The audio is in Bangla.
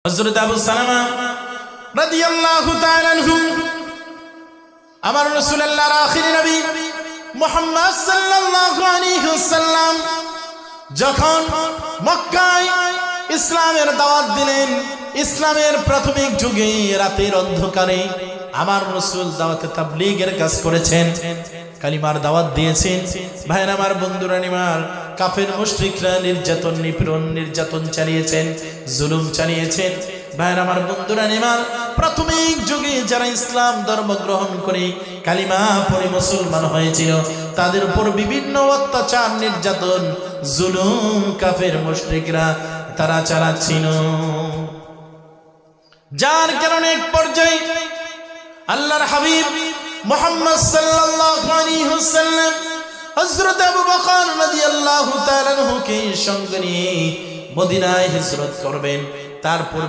হযরত আবু সালামা রাদিয়াল্লাহু তাআলা আনহু আমার রাসূলুল্লাহর আখির নবী মুহাম্মদ সাল্লাল্লাহু আলাইহি ওয়াসাল্লাম যখন মক্কায় ইসলামের দাওয়াত দিলেন, ইসলামের প্রাথমিক যুগে রাতের অন্ধকারে আমার রাসূল দাওয়াতে তাবলীগের কাজ করেছেন, কালিমার দাওয়াত দিয়েছেন। ভাইরা আমার, বন্ধুরা আমার, কাফের মুশরিকরা নির্যাতন নিপীড়ন নির্যাতন চালিয়েছেন, জুলুম চালিয়েছেন। ভাইরা আমার, বন্ধুরা আমার, প্রাথমিক যুগে যারা ইসলাম ধর্ম গ্রহণ করে কালিমা পড়ে মুসলমান হয়েছিল, তাদের উপর বিভিন্ন অত্যাচার নির্যাতন জুলুম কাফের মুশরিকরা তারা চালাচ্ছিল, যার কারণে এক পর্যায়ে আল্লাহর হাবিব মুহাম্মদ সাল্লাল্লাহু আলাইহি ওয়াসাল্লাম হযরত আবু বকর রাদিয়াল্লাহু তাআলা আনহুকে সঙ্গে নিয়ে মদিনায় হিজরত করবেন। তারপর